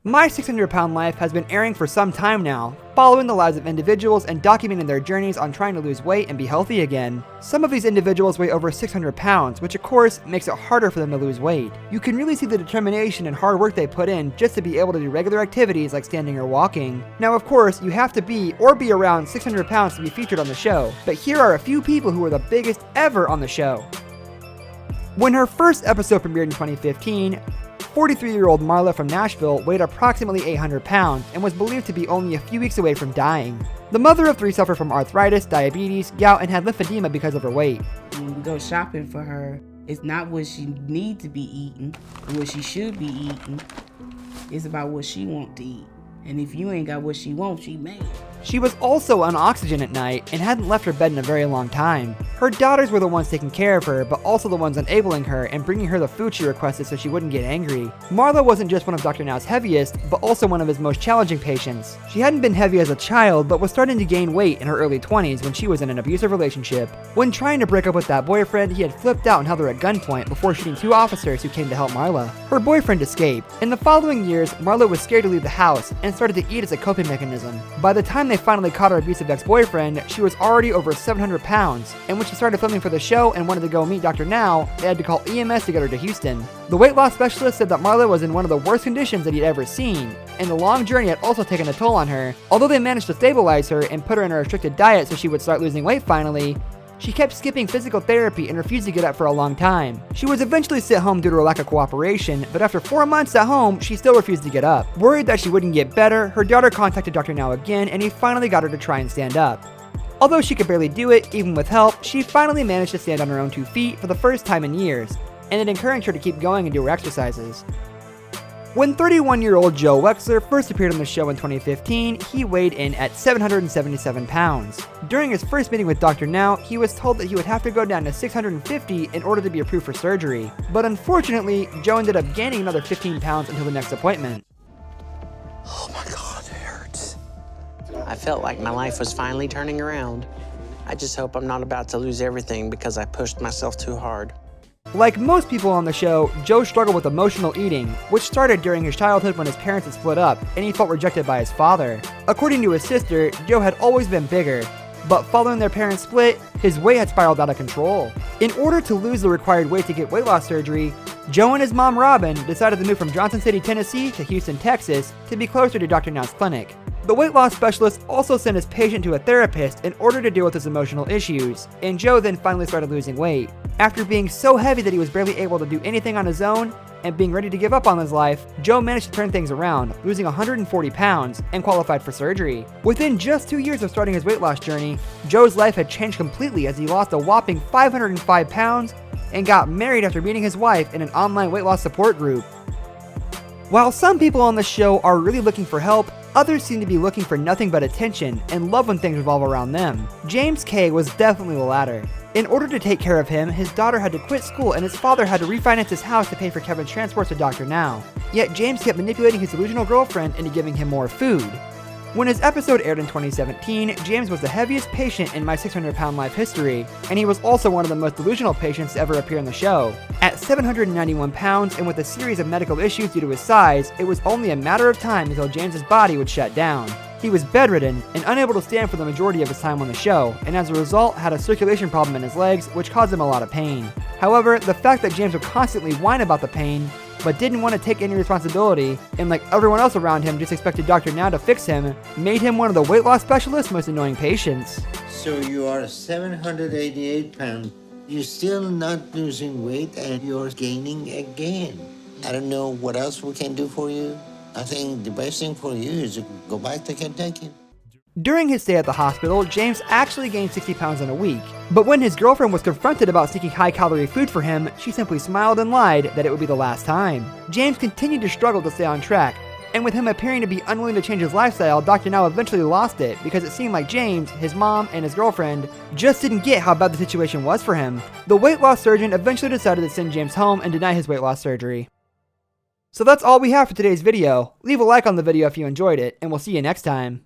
My 600 Pound Life has been airing for some time now, following the lives of individuals and documenting their journeys on trying to lose weight and be healthy again. Some of these individuals weigh over 600 pounds, which of course makes it harder for them to lose weight. You can really see the determination and hard work they put in just to be able to do regular activities like standing or walking. Now of course, you have to be or be around 600 pounds to be featured on the show, but here are a few people who are the biggest ever on the show. When her first episode premiered in 2015, 43-year-old Marla from Nashville weighed approximately 800 pounds and was believed to be only a few weeks away from dying. The mother of three suffered from arthritis, diabetes, gout, and had lymphedema because of her weight. When we go shopping for her, it's not what she needs to be eating or what she should be eating. It's about what she wants to eat. And if you ain't got what she wants, she mad. She was also on oxygen at night and hadn't left her bed in a very long time. Her daughters were the ones taking care of her, but also the ones enabling her and bringing her the food she requested so she wouldn't get angry. Marla wasn't just one of Dr. Now's heaviest, but also one of his most challenging patients. She hadn't been heavy as a child, but was starting to gain weight in her early 20s when she was in an abusive relationship. When trying to break up with that boyfriend, he had flipped out and held her at gunpoint before shooting two officers who came to help Marla. Her boyfriend escaped. In the following years, Marla was scared to leave the house and started to eat as a coping mechanism. By the time they finally caught her abusive ex-boyfriend, she was already over 700 pounds, and when she started filming for the show and wanted to go meet Dr. Now, they had to call EMS to get her to Houston. The weight loss specialist said that Marla was in one of the worst conditions that he'd ever seen, and the long journey had also taken a toll on her. Although they managed to stabilize her and put her in a restricted diet so she would start losing weight finally, she kept skipping physical therapy and refused to get up for a long time. She was eventually sent home due to her lack of cooperation, but after 4 months at home, she still refused to get up. Worried that she wouldn't get better, her daughter contacted Dr. Now again, and he finally got her to try and stand up. Although she could barely do it, even with help, she finally managed to stand on her own 2 feet for the first time in years, and it encouraged her to keep going and do her exercises. When 31-year-old Joe Wexler first appeared on the show in 2015, he weighed in at 777 pounds. During his first meeting with Dr. Now, he was told that he would have to go down to 650 in order to be approved for surgery. But unfortunately, Joe ended up gaining another 15 pounds until the next appointment. Oh my God, it hurts. I felt like my life was finally turning around. I just hope I'm not about to lose everything because I pushed myself too hard. Like most people on the show, Joe struggled with emotional eating, which started during his childhood when his parents had split up and he felt rejected by his father. According to his sister, Joe had always been bigger, but following their parents' split, his weight had spiraled out of control. In order to lose the required weight to get weight loss surgery, Joe and his mom Robin decided to move from Johnson City, Tennessee to Houston, Texas to be closer to Dr. Now's clinic. The weight loss specialist also sent his patient to a therapist in order to deal with his emotional issues, and Joe then finally started losing weight. After being so heavy that he was barely able to do anything on his own, and being ready to give up on his life, Joe managed to turn things around, losing 140 pounds, and qualified for surgery. Within just 2 years of starting his weight loss journey, Joe's life had changed completely as he lost a whopping 505 pounds and got married after meeting his wife in an online weight loss support group. While some people on the show are really looking for help, others seem to be looking for nothing but attention and love when things revolve around them. James K was definitely the latter. In order to take care of him, his daughter had to quit school and his father had to refinance his house to pay for Kevin's transport to Dr. Now. Yet James kept manipulating his delusional girlfriend into giving him more food. When his episode aired in 2017, James was the heaviest patient in My 600 Pound Life history, and he was also one of the most delusional patients to ever appear on the show. At 791 pounds and with a series of medical issues due to his size, it was only a matter of time until James's body would shut down. He was bedridden and unable to stand for the majority of his time on the show, and as a result had a circulation problem in his legs, which caused him a lot of pain. However, the fact that James would constantly whine about the pain, but didn't want to take any responsibility, and like everyone else around him just expected Dr. Now to fix him, made him one of the weight loss specialist's most annoying patients. So you are 788 pounds. You're still not losing weight and you're gaining again. I don't know what else we can do for you. I think the best thing for you is to go back to Kentucky. During his stay at the hospital, James actually gained 60 pounds in a week. But when his girlfriend was confronted about seeking high-calorie food for him, she simply smiled and lied that it would be the last time. James continued to struggle to stay on track, and with him appearing to be unwilling to change his lifestyle, Dr. Now eventually lost it because it seemed like James, his mom, and his girlfriend just didn't get how bad the situation was for him. The weight loss surgeon eventually decided to send James home and deny his weight loss surgery. So that's all we have for today's video. Leave a like on the video if you enjoyed it, and we'll see you next time.